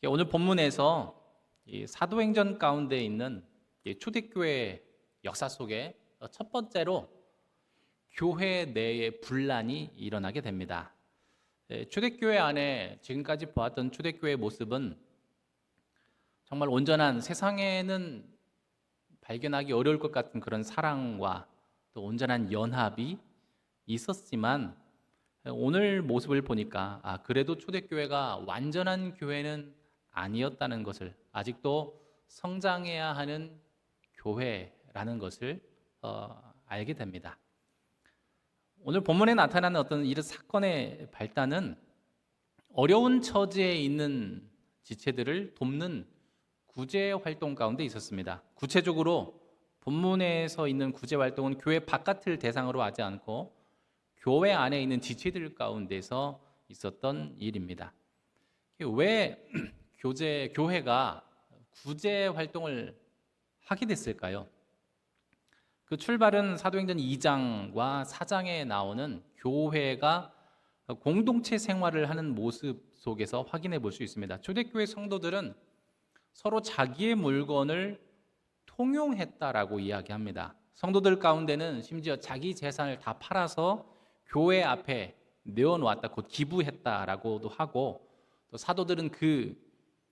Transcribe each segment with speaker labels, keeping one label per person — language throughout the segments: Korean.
Speaker 1: 오늘 본문에서 이 사도행전 가운데 있는 이 초대교회 역사 속에 첫 번째로 교회 내에 분란이 일어나게 됩니다. 초대교회 안에 지금까지 보았던 초대교회의 모습은 정말 온전한, 세상에는 발견하기 어려울 것 같은 그런 사랑과 또 온전한 연합이 있었지만, 오늘 모습을 보니까 그래도 초대교회가 완전한 교회는 아니었다는 것을, 아직도 성장해야 하는 교회라는 것을 알게 됩니다. 오늘 본문에 나타나는 어떤 이런 사건의 발단은 어려운 처지에 있는 지체들을 돕는 구제 활동 가운데 있었습니다. 구체적으로 본문에서 있는 구제 활동은 교회 바깥을 대상으로 하지 않고 교회 안에 있는 지체들 가운데서 있었던 일입니다. 왜 교회가 구제 활동을 하게 됐을까요? 그 출발은 사도행전 2장과 4장에 나오는 교회가 공동체 생활을 하는 모습 속에서 확인해 볼 수 있습니다. 초대교회 성도들은 서로 자기의 물건을 통용했다라고 이야기합니다. 성도들 가운데는 심지어 자기 재산을 다 팔아서 교회 앞에 내어놓았다, 곧 기부했다라고도 하고, 또 사도들은 그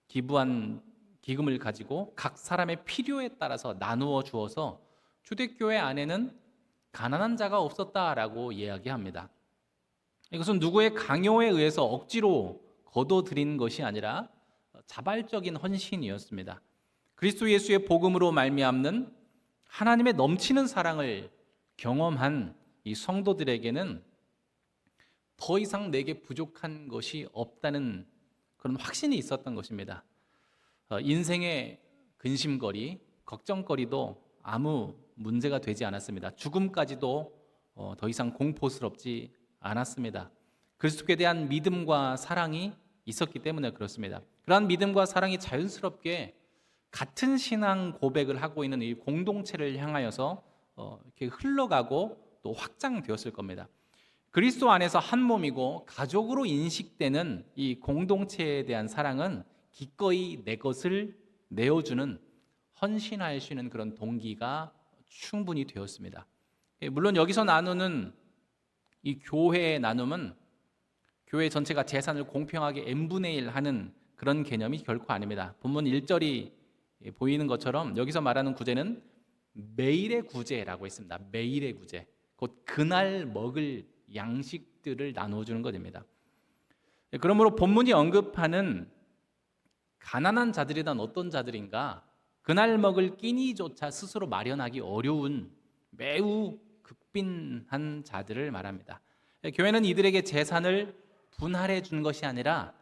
Speaker 1: 기부한 기금을 가지고 각 사람의 필요에 따라서 나누어 주어서 초대교회 안에는 가난한 자가 없었다라고 이야기합니다. 이것은 누구의 강요에 의해서 억지로 거둬들인 것이 아니라 자발적인 헌신이었습니다. 그리스도 예수의 복음으로 말미암는 하나님의 넘치는 사랑을 경험한 이 성도들에게는 더 이상 내게 부족한 것이 없다는 그런 확신이 있었던 것입니다. 인생의 근심거리, 걱정거리도 아무 문제가 되지 않았습니다. 죽음까지도 더 이상 공포스럽지 않았습니다. 그리스도에 대한 믿음과 사랑이 있었기 때문에 그렇습니다. 그러한 믿음과 사랑이 자연스럽게 같은 신앙 고백을 하고 있는 이 공동체를 향하여서 이렇게 흘러가고 또 확장되었을 겁니다. 그리스도 안에서 한 몸이고 가족으로 인식되는 이 공동체에 대한 사랑은 기꺼이 내 것을 내어주는, 헌신할 수 있는 그런 동기가 충분히 되었습니다. 물론 여기서 나누는 이 교회의 나눔은 교회 전체가 재산을 공평하게 n분의 1 하는 그런 개념이 결코 아닙니다. 본문 1절이 보이는 것처럼 여기서 말하는 구제는 매일의 구제라고 했습니다. 매일의 구제, 곧 그날 먹을 양식들을 나눠주는 것입니다. 그러므로 본문이 언급하는 가난한 자들이란 어떤 자들인가? 그날 먹을 끼니조차 스스로 마련하기 어려운 매우 극빈한 자들을 말합니다. 교회는 이들에게 재산을 분할해 준 것이 아니라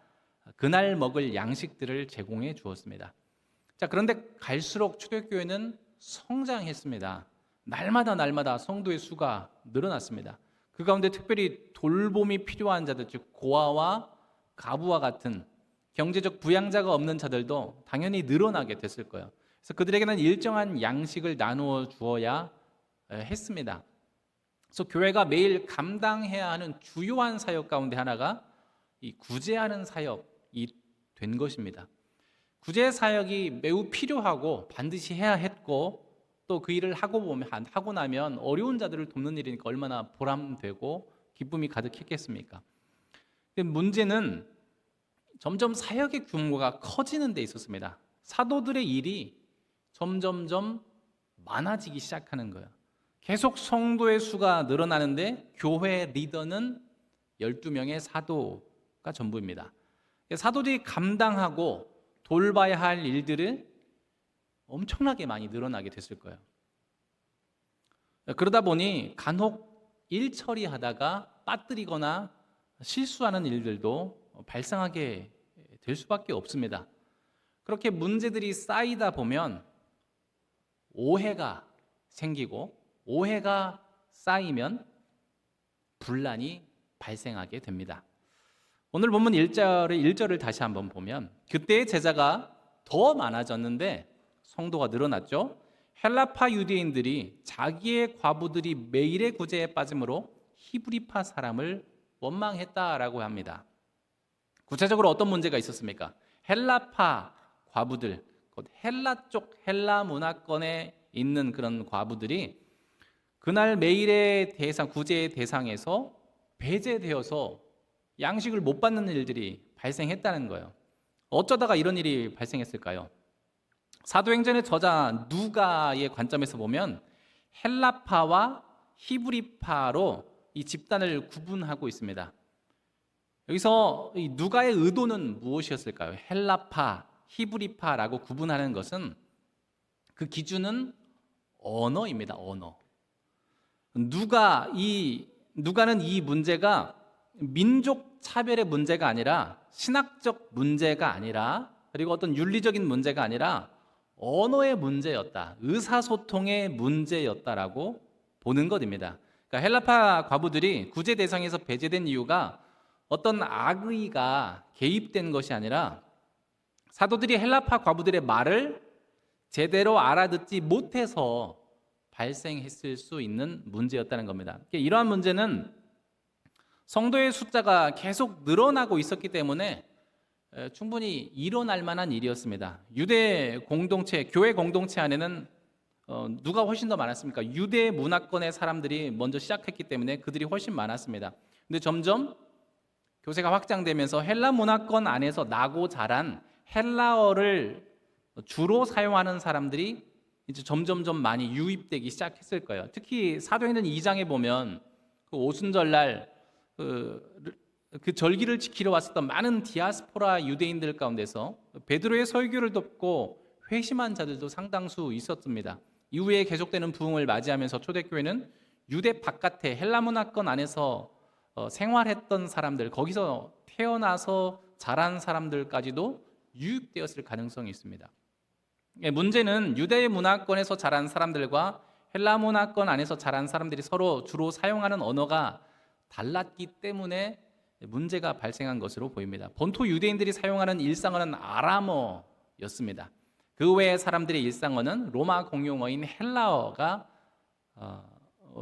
Speaker 1: 그날 먹을 양식들을 제공해 주었습니다. 그런데 갈수록 초대교회는 성장했습니다. 날마다 성도의 수가 늘어났습니다. 그 가운데 특별히 돌봄이 필요한 자들, 즉 고아와 가부와 같은 경제적 부양자가 없는 자들도 당연히 늘어나게 됐을 거예요. 그래서 그들에게는 일정한 양식을 나누어 주어야 했습니다. 그래서 교회가 매일 감당해야 하는 주요한 사역 가운데 하나가 이 구제하는 사역이 된 것입니다. 구제 사역이 매우 필요하고 반드시 해야 했고, 또 그 일을 하고 나면 어려운 자들을 돕는 일이니까 얼마나 보람되고 기쁨이 가득했겠습니까? 문제는 점점 사역의 규모가 커지는 데 있었습니다. 사도들의 일이 점점점 많아지기 시작하는 거예요. 계속 성도의 수가 늘어나는데 교회 리더는 12명의 사도가 전부입니다. 사도들이 감당하고 돌봐야 할 일들을 엄청나게 많이 늘어나게 됐을 거예요. 그러다 보니 간혹 일 처리하다가 빠뜨리거나 실수하는 일들도 발생하게 될 수밖에 없습니다. 그렇게 문제들이 쌓이다 보면 오해가 생기고, 오해가 쌓이면 분란이 발생하게 됩니다. 오늘 본문 1절을 다시 한번 보면, 그때의 제자가 더 많아졌는데 성도가 늘어났죠. 헬라파 유대인들이 자기의 과부들이 매일의 구제에 빠짐으로 히브리파 사람을 원망했다라고 합니다. 구체적으로 어떤 문제가 있었습니까? 헬라파 과부들, 곧 헬라 쪽 헬라 문화권에 있는 그런 과부들이 그날 매일의 대상, 구제의 대상에서 배제되어서 양식을 못 받는 일들이 발생했다는 거예요. 어쩌다가 이런 일이 발생했을까요? 사도행전의 저자 누가의 관점에서 보면 헬라파와 히브리파로 이 집단을 구분하고 있습니다. 여기서 이 누가의 의도는 무엇이었을까요? 헬라파, 히브리파라고 구분하는 것은 그 기준은 언어입니다. 언어. 누가는 이 문제가 민족 차별의 문제가 아니라 신학적 문제가 아니라 그리고 어떤 윤리적인 문제가 아니라 언어의 문제였다. 의사소통의 문제였다라고 보는 것입니다. 그러니까 헬라파 과부들이 구제 대상에서 배제된 이유가 어떤 악의가 개입된 것이 아니라 사도들이 헬라파 과부들의 말을 제대로 알아듣지 못해서 발생했을 수 있는 문제였다는 겁니다. 그러니까 이러한 문제는 성도의 숫자가 계속 늘어나고 있었기 때문에 충분히 일어날 만한 일이었습니다. 유대 공동체, 교회 공동체 안에는 누가 훨씬 더 많았습니까? 유대 문화권의 사람들이 먼저 시작했기 때문에 그들이 훨씬 많았습니다. 근데 점점 교세가 확장되면서 헬라 문화권 안에서 나고 자란 헬라어를 주로 사용하는 사람들이 이제 점점점 많이 유입되기 시작했을 거예요. 특히 사도행전 2장에 보면 그 오순절날 그 절기를 지키러 왔었던 많은 디아스포라 유대인들 가운데서 베드로의 설교를 듣고 회심한 자들도 상당수 있었습니다. 이후에 계속되는 부흥을 맞이하면서 초대교회는 유대 바깥에 헬라 문화권 안에서 생활했던 사람들, 거기서 태어나서 자란 사람들까지도 유입되었을 가능성이 있습니다. 문제는 유대 문화권에서 자란 사람들과 헬라 문화권 안에서 자란 사람들이 서로 주로 사용하는 언어가 달랐기 때문에 문제가 발생한 것으로 보입니다. 본토 유대인들이 사용하는 일상어는 아람어였습니다. 그 외의 사람들의 일상어는 로마 공용어인 헬라어가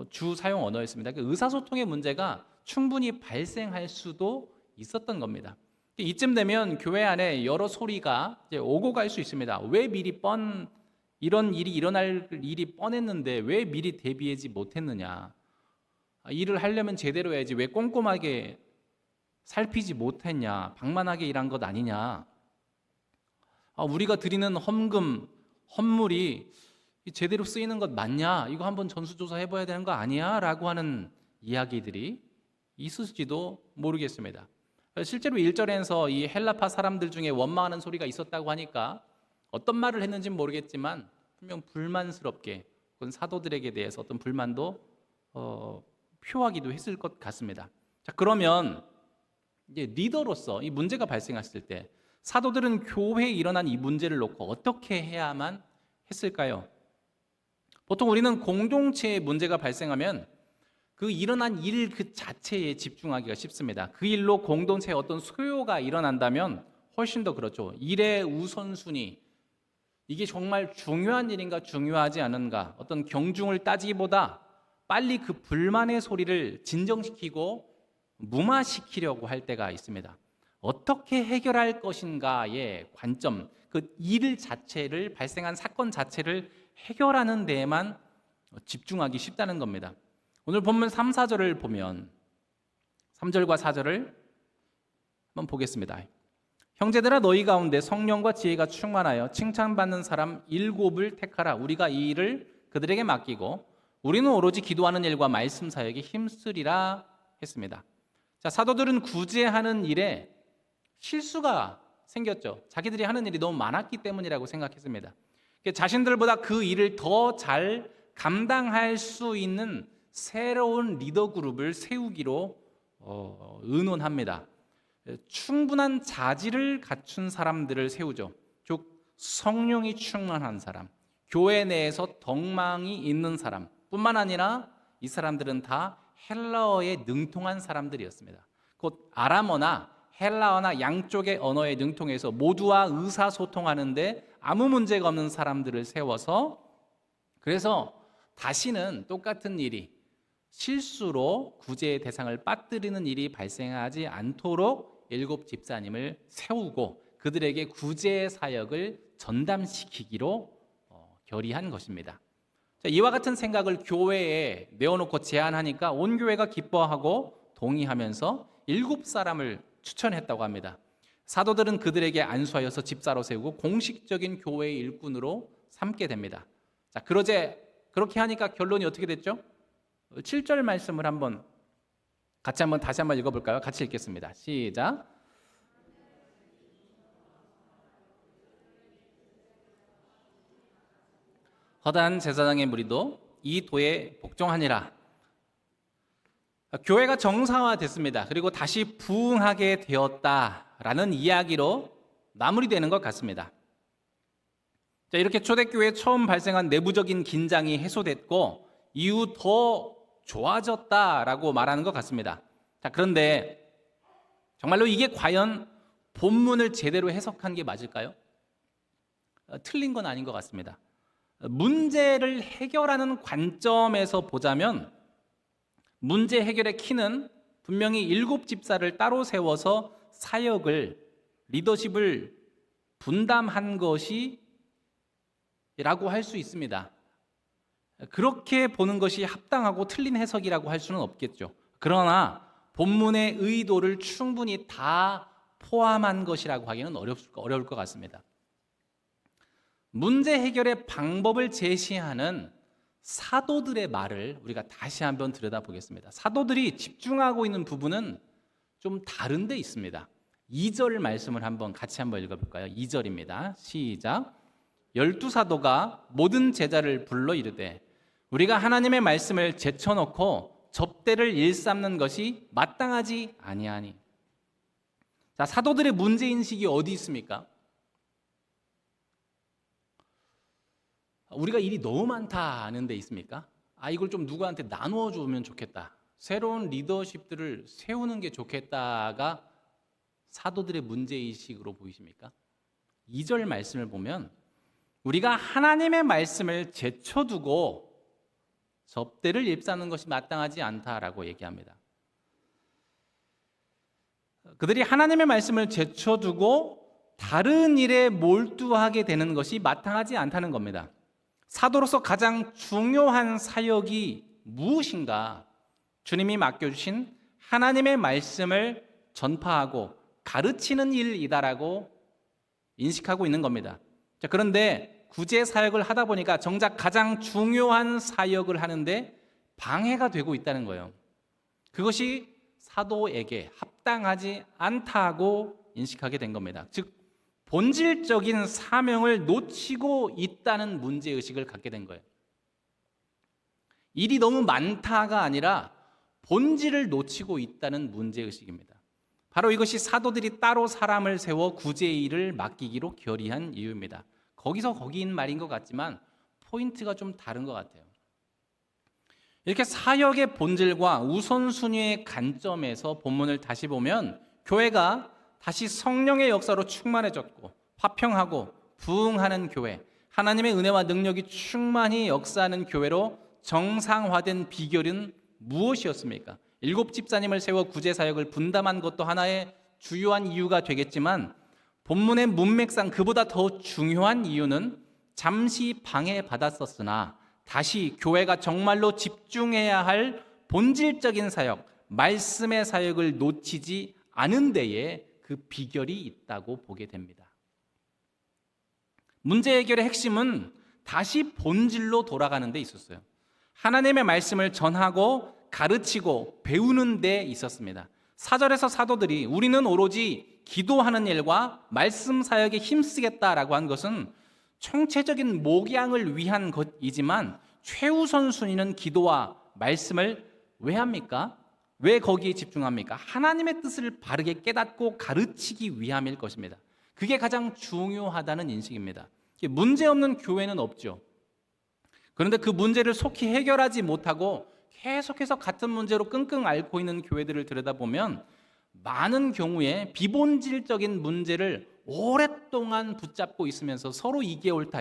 Speaker 1: 주 사용 언어였습니다. 의사소통의 문제가 충분히 발생할 수도 있었던 겁니다. 이쯤 되면 교회 안에 여러 소리가 이제 오고 갈 수 있습니다. 왜 미리 이런 일이 일어날 일이 뻔했는데 왜 미리 대비하지 못했느냐? 일을 하려면 제대로 해야지 왜 꼼꼼하게 살피지 못했냐? 방만하게 일한 것 아니냐? 우리가 드리는 헌물이 제대로 쓰이는 것 맞냐? 이거 한번 전수조사 해봐야 되는 거 아니야? 라고 하는 이야기들이 있을지도 모르겠습니다. 실제로 1절에서 이 헬라파 사람들 중에 원망하는 소리가 있었다고 하니까 어떤 말을 했는지는 모르겠지만 분명 불만스럽게 혹은 사도들에게 대해서 어떤 불만도 표하기도 했을 것 같습니다. 자, 그러면 이제 리더로서 이 문제가 발생했을 때 사도들은 교회에 일어난 이 문제를 놓고 어떻게 해야만 했을까요? 보통 우리는 공동체의 문제가 발생하면 그 일어난 일 그 자체에 집중하기가 쉽습니다. 그 일로 공동체에 어떤 소요가 일어난다면 훨씬 더 그렇죠. 일의 우선순위, 이게 정말 중요한 일인가 중요하지 않은가, 어떤 경중을 따지기보다 빨리 그 불만의 소리를 진정시키고 무마시키려고 할 때가 있습니다. 어떻게 해결할 것인가의 관점, 그 일 자체를, 발생한 사건 자체를 해결하는 데에만 집중하기 쉽다는 겁니다. 오늘 본문 3, 4절을 보면 3절과 4절을 한번 보겠습니다. 형제들아 너희 가운데 성령과 지혜가 충만하여 칭찬받는 사람 7을 택하라. 우리가 이 일을 그들에게 맡기고 우리는 오로지 기도하는 일과 말씀 사역에 힘쓰리라 했습니다. 자, 사도들은 구제하는 일에 실수가 생겼죠. 자기들이 하는 일이 너무 많았기 때문이라고 생각했습니다. 자신들보다 그 일을 더 잘 감당할 수 있는 새로운 리더 그룹을 세우기로 의논합니다. 충분한 자질을 갖춘 사람들을 세우죠. 즉 성령이 충만한 사람, 교회 내에서 덕망이 있는 사람 뿐만 아니라 이 사람들은 다 헬라어에 능통한 사람들이었습니다. 곧 아람어나 헬라어나 양쪽의 언어에 능통해서 모두와 의사소통하는데 아무 문제가 없는 사람들을 세워서, 그래서 다시는 똑같은 일이 실수로 구제의 대상을 빠뜨리는 일이 발생하지 않도록 7 집사님을 세우고 그들에게 구제 사역을 전담시키기로 결의한 것입니다. 자, 이와 같은 생각을 교회에 내어놓고 제안하니까 온 교회가 기뻐하고 동의하면서 7사람을 추천했다고 합니다. 사도들은 그들에게 안수하여서 집사로 세우고 공식적인 교회의 일꾼으로 삼게 됩니다. 자, 그렇게 하니까 결론이 어떻게 됐죠? 7절 말씀을 다시 한번 읽어볼까요? 같이 읽겠습니다. 시작. 허다한 제사장의 무리도 이 도에 복종하니라. 교회가 정상화됐습니다. 그리고 다시 부흥하게 되었다라는 이야기로 마무리되는 것 같습니다. 자, 이렇게 초대교회에 처음 발생한 내부적인 긴장이 해소됐고 이후 더 좋아졌다라고 말하는 것 같습니다. 자, 그런데 정말로 이게 과연 본문을 제대로 해석한 게 맞을까요? 틀린 건 아닌 것 같습니다. 문제를 해결하는 관점에서 보자면 문제 해결의 키는 분명히 7집사를 따로 세워서 리더십을 분담한 것이 라고 할 수 있습니다. 그렇게 보는 것이 합당하고 틀린 해석이라고 할 수는 없겠죠. 그러나 본문의 의도를 충분히 다 포함한 것이라고 하기는 어려울 것 같습니다. 문제 해결의 방법을 제시하는 사도들의 말을 우리가 다시 한번 들여다보겠습니다. 사도들이 집중하고 있는 부분은 좀 다른 데 있습니다. 2절 말씀을 같이 한번 읽어볼까요? 2절입니다. 시작. 12사도가 모든 제자를 불러 이르되 우리가 하나님의 말씀을 제쳐놓고 접대를 일삼는 것이 마땅하지 아니하니. 자, 사도들의 문제인식이 어디 있습니까? 우리가 일이 너무 많다는 데 있습니까? 이걸 좀 누구한테 나누어 주면 좋겠다. 새로운 리더십들을 세우는 게 좋겠다가 사도들의 문제의식으로 보이십니까? 2절 말씀을 보면 우리가 하나님의 말씀을 제쳐두고 접대를 일삼는 것이 마땅하지 않다라고 얘기합니다. 그들이 하나님의 말씀을 제쳐두고 다른 일에 몰두하게 되는 것이 마땅하지 않다는 겁니다. 사도로서 가장 중요한 사역이 무엇인가? 주님이 맡겨주신 하나님의 말씀을 전파하고 가르치는 일이다라고 인식하고 있는 겁니다. 자, 그런데 구제 사역을 하다 보니까 정작 가장 중요한 사역을 하는데 방해가 되고 있다는 거예요. 그것이 사도에게 합당하지 않다고 인식하게 된 겁니다. 즉 본질적인 사명을 놓치고 있다는 문제의식을 갖게 된 거예요. 일이 너무 많다가 아니라 본질을 놓치고 있다는 문제의식입니다. 바로 이것이 사도들이 따로 사람을 세워 구제의 일을 맡기기로 결의한 이유입니다. 거기서 거기인 말인 것 같지만 포인트가 좀 다른 것 같아요. 이렇게 사역의 본질과 우선순위의 관점에서 본문을 다시 보면 교회가 다시 성령의 역사로 충만해졌고 화평하고 부흥하는 교회, 하나님의 은혜와 능력이 충만히 역사하는 교회로 정상화된 비결은 무엇이었습니까? 7집사님을 세워 구제사역을 분담한 것도 하나의 주요한 이유가 되겠지만 본문의 문맥상 그보다 더 중요한 이유는 잠시 방해받았었으나 다시 교회가 정말로 집중해야 할 본질적인 사역, 말씀의 사역을 놓치지 않은 데에 그 비결이 있다고 보게 됩니다. 문제 해결의 핵심은 다시 본질로 돌아가는 데 있었어요. 하나님의 말씀을 전하고 가르치고 배우는 데 있었습니다. 4절에서 사도들이 우리는 오로지 기도하는 일과 말씀 사역에 힘쓰겠다라고 한 것은 총체적인 목양을 위한 것이지만 최우선 순위는 기도와 말씀을 왜 합니까? 왜 거기에 집중합니까? 하나님의 뜻을 바르게 깨닫고 가르치기 위함일 것입니다. 그게 가장 중요하다는 인식입니다. 문제없는 교회는 없죠. 그런데 그 문제를 속히 해결하지 못하고 계속해서 같은 문제로 끙끙 앓고 있는 교회들을 들여다보면 많은 경우에 비본질적인 문제를 오랫동안 붙잡고 있으면서 서로 이게 옳다,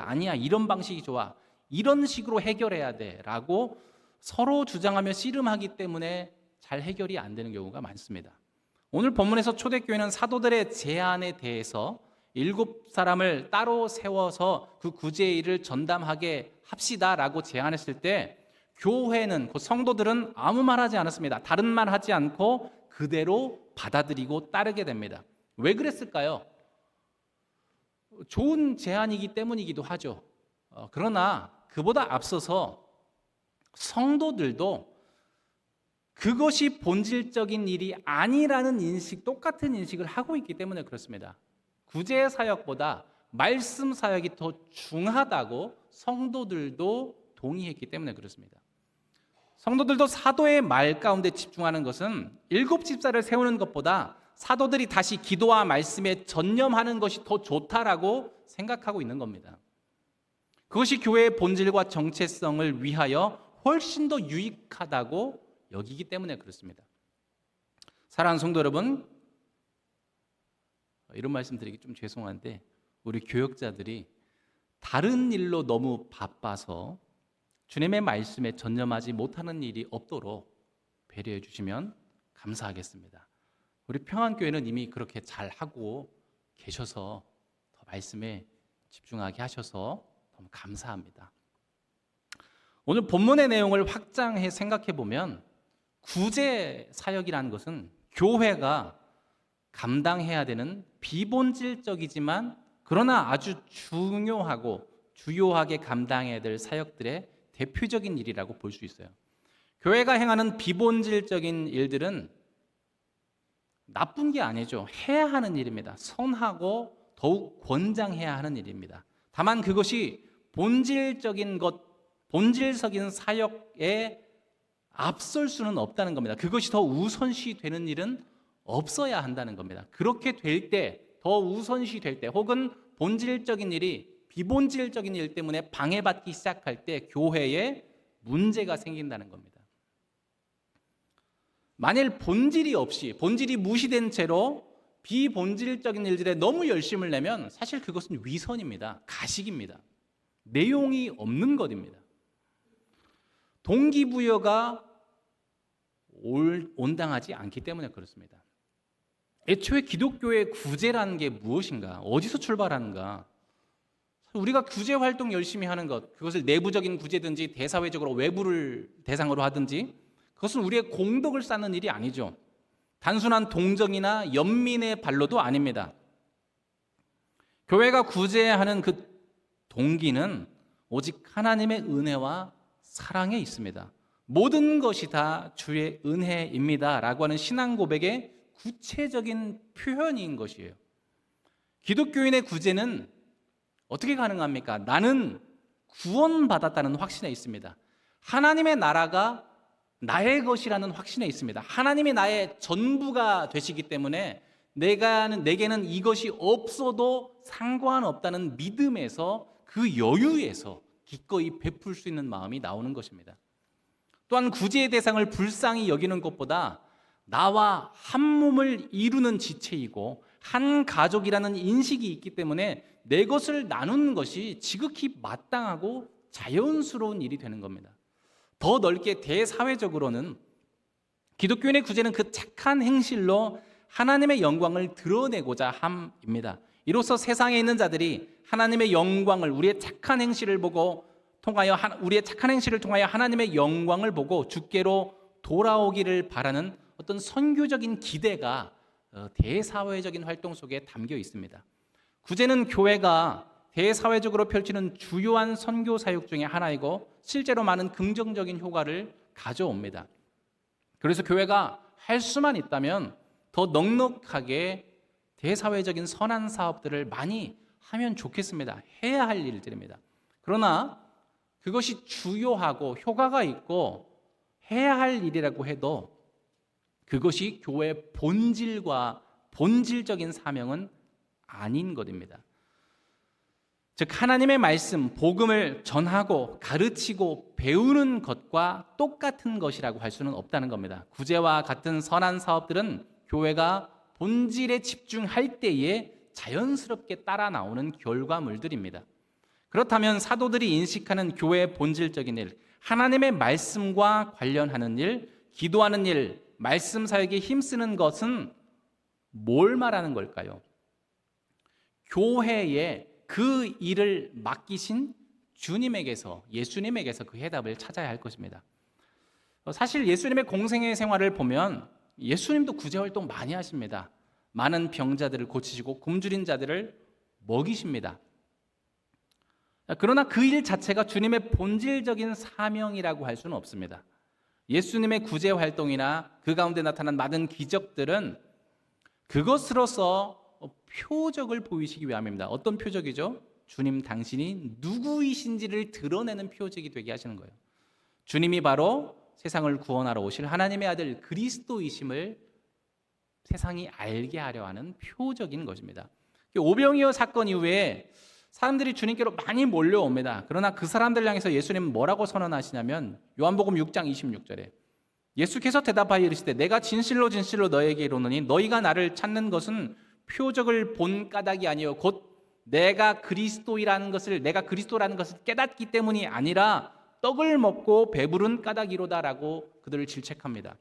Speaker 1: 아니야, 이런 방식이 좋아, 이런 식으로 해결해야 돼 라고 서로 주장하며 씨름하기 때문에 잘 해결이 안 되는 경우가 많습니다. 오늘 본문에서 초대교회는 사도들의 제안에 대해서 7사람을 따로 세워서 그 구제의 일을 전담하게 합시다라고 제안했을 때 교회는, 그 성도들은 아무 말하지 않았습니다. 다른 말 하지 않고 그대로 받아들이고 따르게 됩니다. 왜 그랬을까요? 좋은 제안이기 때문이기도 하죠. 그러나 그보다 앞서서 성도들도 그것이 본질적인 일이 아니라는 인식, 똑같은 인식을 하고 있기 때문에 그렇습니다. 구제 사역보다 말씀 사역이 더 중하다고 성도들도 동의했기 때문에 그렇습니다. 성도들도 사도의 말 가운데 집중하는 것은 7집사를 세우는 것보다 사도들이 다시 기도와 말씀에 전념하는 것이 더 좋다라고 생각하고 있는 겁니다. 그것이 교회의 본질과 정체성을 위하여 훨씬 더 유익하다고 여기기 때문에 그렇습니다. 사랑하는 성도 여러분, 이런 말씀 드리기 좀 죄송한데 우리 교역자들이 다른 일로 너무 바빠서 주님의 말씀에 전념하지 못하는 일이 없도록 배려해 주시면 감사하겠습니다. 우리 평안교회는 이미 그렇게 잘하고 계셔서 더 말씀에 집중하게 하셔서 너무 감사합니다. 오늘 본문의 내용을 확장해 생각해 보면 구제 사역이라는 것은 교회가 감당해야 되는 비본질적이지만 그러나 아주 중요하고 주요하게 감당해야 될 사역들의 대표적인 일이라고 볼 수 있어요. 교회가 행하는 비본질적인 일들은 나쁜 게 아니죠. 해야 하는 일입니다. 선하고 더욱 권장해야 하는 일입니다. 다만 그것이 본질적인 것, 본질적인 사역에 앞설 수는 없다는 겁니다. 그것이 더 우선시 되는 일은 없어야 한다는 겁니다. 그렇게 될 때, 더 우선시 될 때, 혹은 본질적인 일이 비본질적인 일 때문에 방해받기 시작할 때 교회에 문제가 생긴다는 겁니다. 만일 본질이 없이, 본질이 무시된 채로 비본질적인 일들에 너무 열심을 내면 사실 그것은 위선입니다. 가식입니다. 내용이 없는 것입니다. 동기부여가 온당하지 않기 때문에 그렇습니다. 애초에 기독교의 구제라는 게 무엇인가? 어디서 출발하는가? 우리가 구제 활동 열심히 하는 것, 그것을 내부적인 구제든지 대사회적으로 외부를 대상으로 하든지 그것은 우리의 공덕을 쌓는 일이 아니죠. 단순한 동정이나 연민의 발로도 아닙니다. 교회가 구제하는 그 동기는 오직 하나님의 은혜와 사랑에 있습니다. 모든 것이 다 주의 은혜입니다 라고 하는 신앙 고백의 구체적인 표현인 것이에요. 기독교인의 구제는 어떻게 가능합니까? 나는 구원받았다는 확신에 있습니다. 하나님의 나라가 나의 것이라는 확신에 있습니다. 하나님이 나의 전부가 되시기 때문에 내게는 이것이 없어도 상관없다는 믿음에서, 그 여유에서 기꺼이 베풀 수 있는 마음이 나오는 것입니다. 또한 구제의 대상을 불쌍히 여기는 것보다 나와 한 몸을 이루는 지체이고 한 가족이라는 인식이 있기 때문에 내 것을 나누는 것이 지극히 마땅하고 자연스러운 일이 되는 겁니다. 더 넓게 대사회적으로는 기독교인의 구제는 그 착한 행실로 하나님의 영광을 드러내고자 함입니다. 이로써 세상에 있는 자들이 하나님의 영광을, 우리의 착한 행실을 통하여 하나님의 영광을 보고 주께로 돌아오기를 바라는 어떤 선교적인 기대가 대사회적인 활동 속에 담겨 있습니다. 구제는 교회가 대사회적으로 펼치는 주요한 선교 사역 중에 하나이고 실제로 많은 긍정적인 효과를 가져옵니다. 그래서 교회가 할 수만 있다면 더 넉넉하게 대사회적인 선한 사업들을 많이 하면 좋겠습니다. 해야 할 일들입니다. 그러나 그것이 주요하고 효과가 있고 해야 할 일이라고 해도 그것이 교회의 본질과 본질적인 사명은 아닌 것입니다. 즉 하나님의 말씀, 복음을 전하고 가르치고 배우는 것과 똑같은 것이라고 할 수는 없다는 겁니다. 구제와 같은 선한 사업들은 교회가 본질에 집중할 때에 자연스럽게 따라 나오는 결과물들입니다. 그렇다면 사도들이 인식하는 교회의 본질적인 일, 하나님의 말씀과 관련하는 일, 기도하는 일, 말씀 사역에 힘쓰는 것은 뭘 말하는 걸까요? 교회에 그 일을 맡기신 주님에게서, 예수님에게서 그 해답을 찾아야 할 것입니다. 사실 예수님의 공생애 생활을 보면 예수님도 구제활동 많이 하십니다. 많은 병자들을 고치시고 굶주린 자들을 먹이십니다. 그러나 그 일 자체가 주님의 본질적인 사명이라고 할 수는 없습니다. 예수님의 구제활동이나 그 가운데 나타난 많은 기적들은 그것으로서 표적을 보이시기 위함입니다. 어떤 표적이죠? 주님 당신이 누구이신지를 드러내는 표적이 되게 하시는 거예요. 주님이 바로 세상을 구원하러 오실 하나님의 아들 그리스도이심을 세상이 알게 하려 하는 표적인 것입니다. 오병이어 사건 이후에 사람들이 주님께로 많이 몰려옵니다. 그러나 그 사람들 향해서 예수님은 뭐라고 선언하시냐면 요한복음 6장 26절에 예수께서 대답하여 이르시되 내가 진실로 진실로 너에게 이르노니 너희가 나를 찾는 것은 표적을 본 까닭이 아니요 곧 내가 그리스도라는 것을 깨닫기 때문이 아니라 떡을 먹고 배부른 까닭이로다라고 그들을 질책합니다.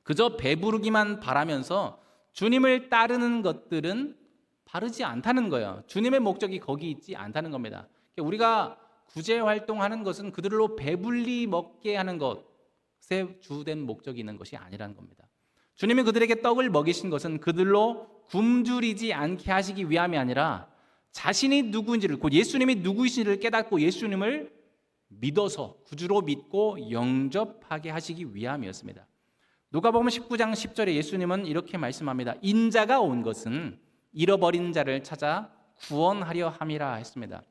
Speaker 1: 그저 배부르기만 바라면서 주님을 따르는 것들은 바르지 않다는 거예요. 주님의 목적이 거기 있지 않다는 겁니다. 우리가 구제 활동하는 것은 그들로 배불리 먹게 하는 것에 주된 목적이 있는 것이 아니라는 겁니다. 주님이 그들에게 떡을 먹이신 것은 그들로 굶주리지 않게 하시기 위함이 아니라 자신이 누구인지를, 곧 예수님이 누구이신지를 깨닫고 예수님을 믿어서 구주로 믿고 영접하게 하시기 위함이었습니다. 누가복음 19장 10절에 예수님은 이렇게 말씀합니다. 인자가 온 것은 잃어버린 자를 찾아 구원하려 함이라 했습니다.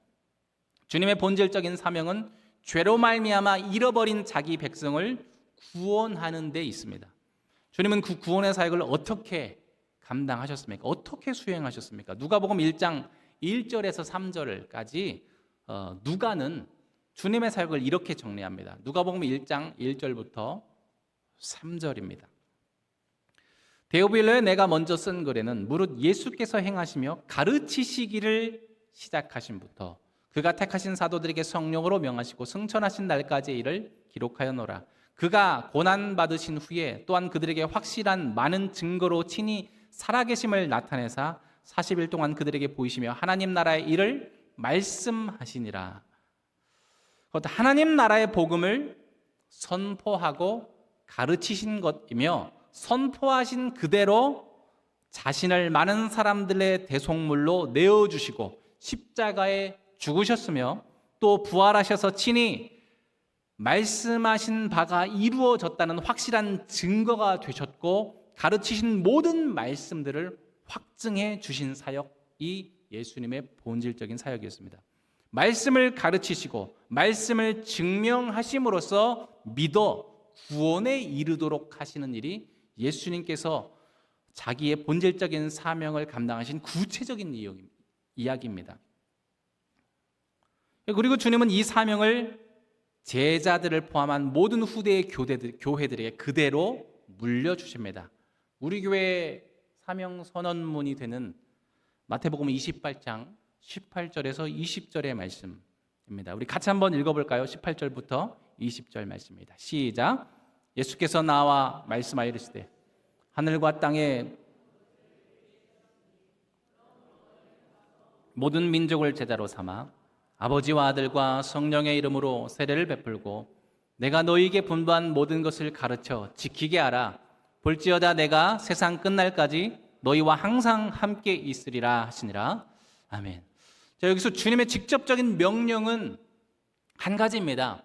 Speaker 1: 주님의 본질적인 사명은 죄로 말미암아 잃어버린 자기 백성을 구원하는 데 있습니다. 주님은 그 구원의 사역을 어떻게 감당하셨습니까? 어떻게 수행하셨습니까? 누가복음 1장 1절에서 3절까지 누가는 주님의 사역을 이렇게 정리합니다. 누가복음 1장 1절부터 3절입니다. 데오빌로에 내가 먼저 쓴 글에는 무릇 예수께서 행하시며 가르치시기를 시작하신부터 그가 택하신 사도들에게 성령으로 명하시고 승천하신 날까지의 일을 기록하였노라. 그가 고난받으신 후에 또한 그들에게 확실한 많은 증거로 친히 살아계심을 나타내사 40일 동안 그들에게 보이시며 하나님 나라의 일을 말씀하시니라. 곧 하나님 나라의 복음을 선포하고 가르치신 것이며 선포하신 그대로 자신을 많은 사람들의 대속물로 내어주시고 십자가에 죽으셨으며 또 부활하셔서 친히 말씀하신 바가 이루어졌다는 확실한 증거가 되셨고 가르치신 모든 말씀들을 확증해 주신 사역이 예수님의 본질적인 사역이었습니다. 말씀을 가르치시고 말씀을 증명하심으로써 믿어 구원에 이르도록 하시는 일이 예수님께서 자기의 본질적인 사명을 감당하신 구체적인 이야기입니다. 그리고 주님은 이 사명을 제자들을 포함한 모든 후대의 교회들에게 그대로 물려주십니다. 우리 교회의 사명 선언문이 되는 마태복음 28장 18절에서 20절의 말씀입니다. 우리 같이 한번 읽어볼까요? 18절부터 20절 말씀입니다. 시작. 예수께서 나와 말씀하여 이르시되 하늘과 땅의 모든 민족을 제자로 삼아 아버지와 아들과 성령의 이름으로 세례를 베풀고 내가 너희에게 분부한 모든 것을 가르쳐 지키게 하라. 볼지어다 내가 세상 끝날까지 너희와 항상 함께 있으리라 하시니라. 아멘. 자, 여기서 주님의 직접적인 명령은 한 가지입니다.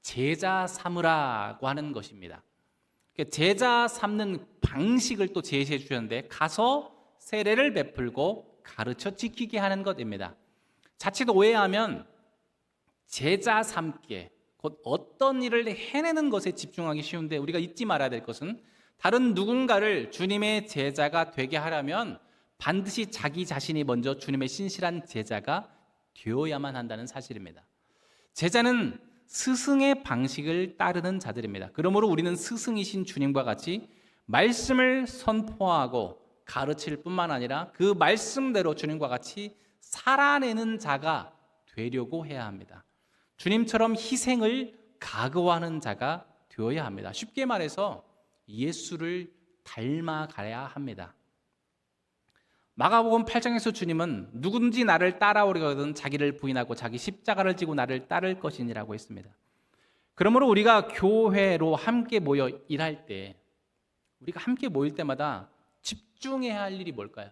Speaker 1: 제자 삼으라고 하는 것입니다. 제자 삼는 방식을 또 제시해 주셨는데 가서 세례를 베풀고 가르쳐 지키게 하는 것입니다. 자칫 오해하면 제자 삼게 곧 어떤 일을 해내는 것에 집중하기 쉬운데 우리가 잊지 말아야 될 것은 다른 누군가를 주님의 제자가 되게 하려면 반드시 자기 자신이 먼저 주님의 신실한 제자가 되어야만 한다는 사실입니다. 제자는 스승의 방식을 따르는 자들입니다. 그러므로 우리는 스승이신 주님과 같이 말씀을 선포하고 가르칠 뿐만 아니라 그 말씀대로 주님과 같이 살아내는 자가 되려고 해야 합니다. 주님처럼 희생을 각오하는 자가 되어야 합니다. 쉽게 말해서 예수를 닮아가야 합니다. 마가복음 8장에서 주님은 누군지 나를 따라오려거든 자기를 부인하고 자기 십자가를 지고 나를 따를 것이니라고 했습니다. 그러므로 우리가 교회로 함께 모여 일할 때, 우리가 함께 모일 때마다 집중해야 할 일이 뭘까요?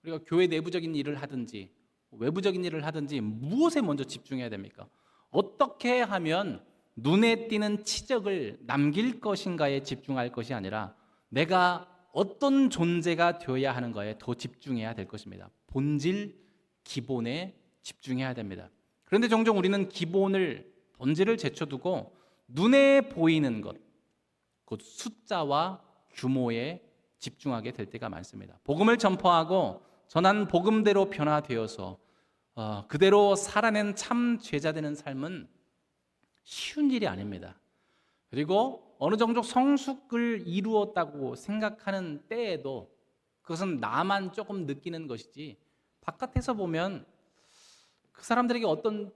Speaker 1: 우리가 교회 내부적인 일을 하든지 외부적인 일을 하든지 무엇에 먼저 집중해야 됩니까? 어떻게 하면 눈에 띄는 치적을 남길 것인가에 집중할 것이 아니라 내가 어떤 존재가 되어야 하는가에 더 집중해야 될 것입니다. 본질, 기본에 집중해야 됩니다. 그런데 종종 우리는 기본을, 본질을 제쳐두고 눈에 보이는 것, 곧 숫자와 규모에 집중하게 될 때가 많습니다. 복음을 전파하고 전한 복음대로 변화되어서 그대로 살아낸 참 제자 되는 삶은 쉬운 일이 아닙니다. 그리고 어느 정도 성숙을 이루었다고 생각하는 때에도 그것은 나만 조금 느끼는 것이지 바깥에서 보면 그 사람들에게 어떤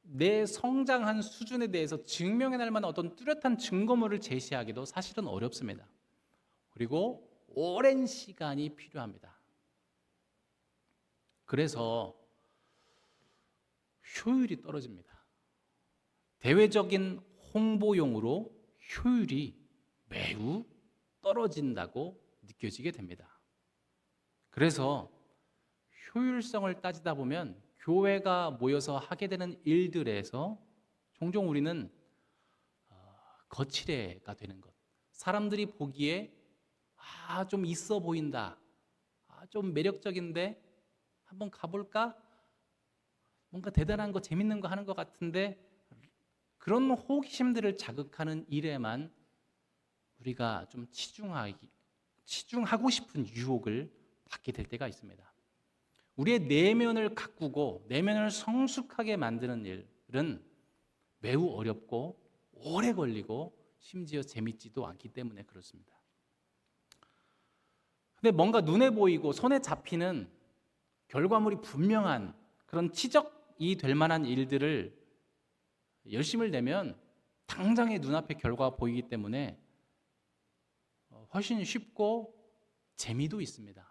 Speaker 1: 내 성장한 수준에 대해서 증명해낼 만한 어떤 뚜렷한 증거물을 제시하기도 사실은 어렵습니다. 그리고 오랜 시간이 필요합니다. 그래서 효율이 떨어집니다. 대외적인 홍보용으로 효율이 매우 떨어진다고 느껴지게 됩니다. 그래서 효율성을 따지다 보면 교회가 모여서 하게 되는 일들에서 종종 우리는 거칠애가 되는 것, 사람들이 보기에 좀 있어 보인다, 좀 매력적인데 한번 가볼까? 뭔가 대단한 거, 재밌는 거 하는 것 같은데, 그런 호기심들을 자극하는 일에만 우리가 좀 치중하고 싶은 유혹을 받게 될 때가 있습니다. 우리의 내면을 가꾸고 내면을 성숙하게 만드는 일은 매우 어렵고 오래 걸리고 심지어 재밌지도 않기 때문에 그렇습니다. 근데 뭔가 눈에 보이고 손에 잡히는 결과물이 분명한 그런 치적이 될 만한 일들을 열심을 내면 당장의 눈앞에 결과가 보이기 때문에 훨씬 쉽고 재미도 있습니다.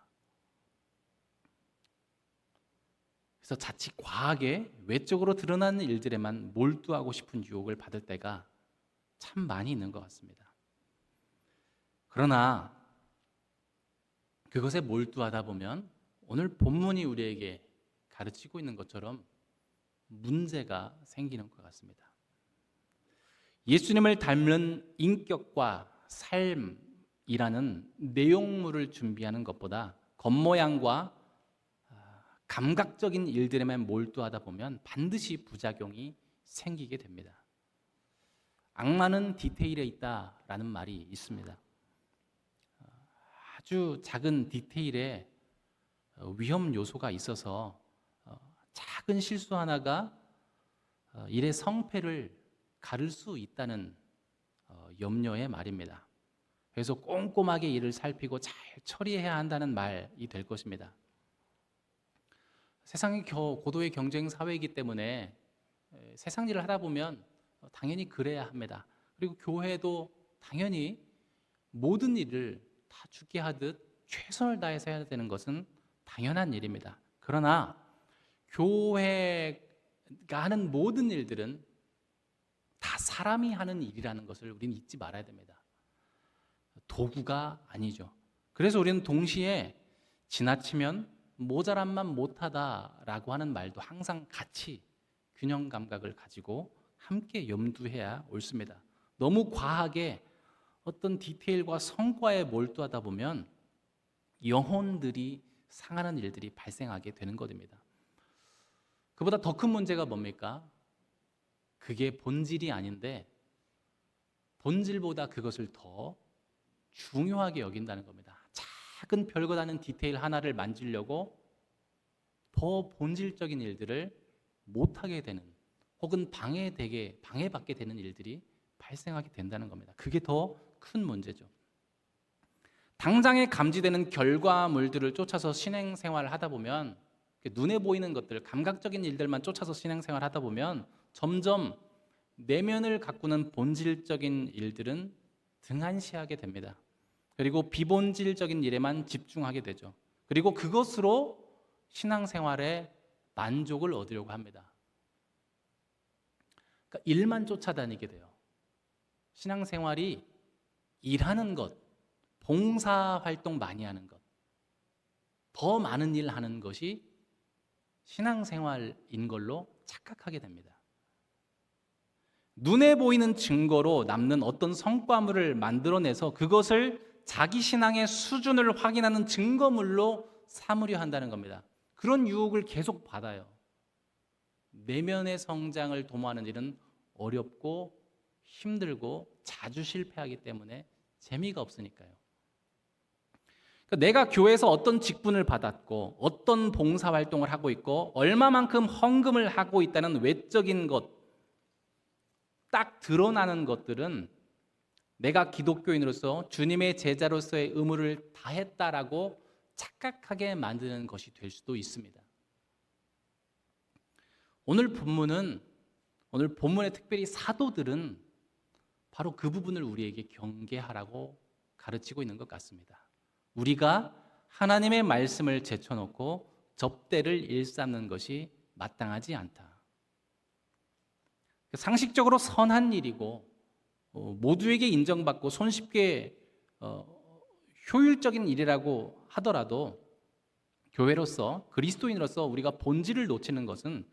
Speaker 1: 그래서 자칫 과하게 외적으로 드러나는 일들에만 몰두하고 싶은 유혹을 받을 때가 참 많이 있는 것 같습니다. 그러나 그것에 몰두하다 보면 오늘 본문이 우리에게 가르치고 있는 것처럼 문제가 생기는 것 같습니다. 예수님을 닮는 인격과 삶이라는 내용물을 준비하는 것보다 겉모양과 감각적인 일들에만 몰두하다 보면 반드시 부작용이 생기게 됩니다. 악마는 디테일에 있다라는 말이 있습니다. 아주 작은 디테일에 위험 요소가 있어서 작은 실수 하나가 일의 성패를 가를 수 있다는 염려의 말입니다. 그래서 꼼꼼하게 일을 살피고 잘 처리해야 한다는 말이 될 것입니다. 세상이 고도의 경쟁 사회이기 때문에 세상 일을 하다 보면 당연히 그래야 합니다. 그리고 교회도 당연히 모든 일을 다 죽게 하듯 최선을 다해서 해야 되는 것은 당연한 일입니다. 그러나 교회가 하는 모든 일들은 다 사람이 하는 일이라는 것을 우리는 잊지 말아야 됩니다. 도구가 아니죠. 그래서 우리는 동시에 지나치면 모자람만 못하다라고 하는 말도 항상 같이 균형 감각을 가지고 함께 염두해야 옳습니다. 너무 과하게 어떤 디테일과 성과에 몰두하다 보면 영혼들이 상하는 일들이 발생하게 되는 것입니다. 그보다 더 큰 문제가 뭡니까? 그게 본질이 아닌데 본질보다 그것을 더 중요하게 여긴다는 겁니다. 작은 별거 다는 디테일 하나를 만지려고 더 본질적인 일들을 못하게 되는 혹은 방해받게 되는 일들이 발생하게 된다는 겁니다. 그게 더 큰 문제죠. 당장에 감지되는 결과물들을 쫓아서 신앙생활을 하다 보면 눈에 보이는 것들, 감각적인 일들만 쫓아서 신앙생활을 하다 보면 점점 내면을 가꾸는 본질적인 일들은 등한시하게 됩니다. 그리고 비본질적인 일에만 집중하게 되죠. 그리고 그것으로 신앙생활에 만족을 얻으려고 합니다. 그러니까 일만 쫓아다니게 돼요. 신앙생활이 일하는 것, 봉사활동 많이 하는 것, 더 많은 일 하는 것이 신앙생활인 걸로 착각하게 됩니다. 눈에 보이는 증거로 남는 어떤 성과물을 만들어내서 그것을 자기 신앙의 수준을 확인하는 증거물로 삼으려 한다는 겁니다. 그런 유혹을 계속 받아요. 내면의 성장을 도모하는 일은 어렵고 힘들고 자주 실패하기 때문에 재미가 없으니까요. 그러니까 내가 교회에서 어떤 직분을 받았고 어떤 봉사활동을 하고 있고 얼마만큼 헌금을 하고 있다는 외적인 것, 딱 드러나는 것들은 내가 기독교인으로서 주님의 제자로서의 의무를 다했다라고 착각하게 만드는 것이 될 수도 있습니다. 오늘 본문에 특별히 사도들은 바로 그 부분을 우리에게 경계하라고 가르치고 있는 것 같습니다. 우리가 하나님의 말씀을 제쳐놓고 접대를 일삼는 것이 마땅하지 않다. 상식적으로 선한 일이고 모두에게 인정받고 손쉽게 효율적인 일이라고 하더라도 교회로서 그리스도인으로서 우리가 본질을 놓치는 것은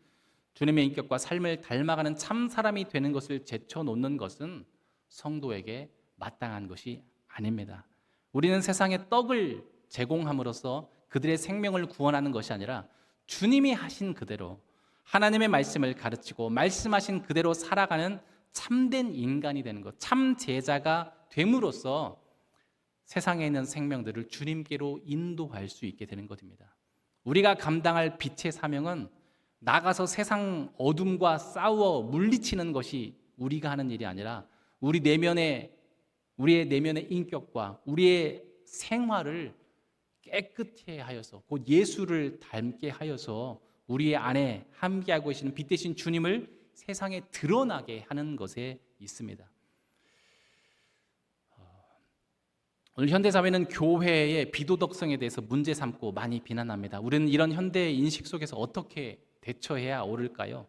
Speaker 1: 주님의 인격과 삶을 닮아가는 참 사람이 되는 것을 제쳐놓는 것은 성도에게 마땅한 것이 아닙니다. 우리는 세상에 떡을 제공함으로써 그들의 생명을 구원하는 것이 아니라 주님이 하신 그대로 하나님의 말씀을 가르치고 말씀하신 그대로 살아가는 참된 인간이 되는 것, 참 제자가 됨으로써 세상에 있는 생명들을 주님께로 인도할 수 있게 되는 것입니다. 우리가 감당할 빛의 사명은 나가서 세상 어둠과 싸워 물리치는 것이 우리가 하는 일이 아니라 우리의 내면의 인격과 우리의 생활을 깨끗해 하여서 곧 예수를 닮게 하여서 우리의 안에 함께하고 계시는 빛 대신 주님을 세상에 드러나게 하는 것에 있습니다. 오늘 현대사회는 교회의 비도덕성에 대해서 문제 삼고 많이 비난합니다. 우리는 이런 현대 인식 속에서 어떻게 대처해야 옳을까요?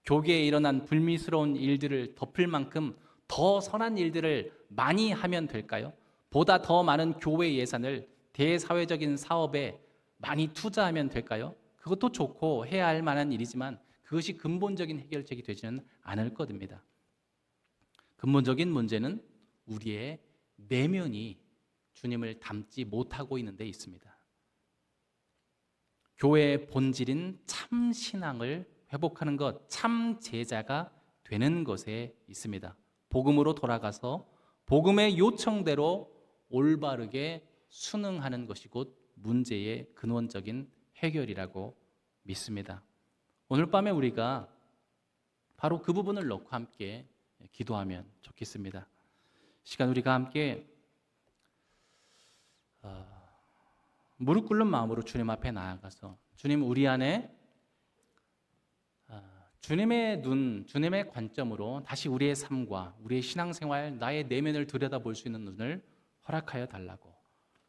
Speaker 1: 교계에 일어난 불미스러운 일들을 덮을 만큼 더 선한 일들을 많이 하면 될까요? 보다 더 많은 교회 예산을 대사회적인 사업에 많이 투자하면 될까요? 그것도 좋고 해야 할 만한 일이지만 그것이 근본적인 해결책이 되지는 않을 것입니다. 근본적인 문제는 우리의 내면이 주님을 닮지 못하고 있는 데 있습니다. 교회의 본질인 참 신앙을 회복하는 것, 참 제자가 되는 것에 있습니다. 복음으로 돌아가서 복음의 요청대로 올바르게 순응하는 것이 곧 문제의 근원적인 해결이라고 믿습니다. 오늘 밤에 우리가 바로 그 부분을 놓고 함께 기도하면 좋겠습니다. 시간 우리가 함께 무릎 꿇는 마음으로 주님 앞에 나아가서 주님 우리 안에 주님의 눈, 주님의 관점으로 다시 우리의 삶과 우리의 신앙생활, 나의 내면을 들여다볼 수 있는 눈을 허락하여 달라고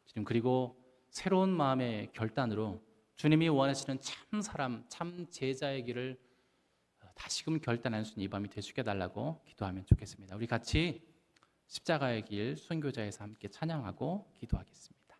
Speaker 1: 주님 그리고 새로운 마음의 결단으로 주님이 원하시는 참 사람, 참 제자의 길을 다시금 결단할 수 있는 이 밤이 되시게 달라고 기도하면 좋겠습니다. 우리 같이 십자가의 길 순교자에서 함께 찬양하고 기도하겠습니다.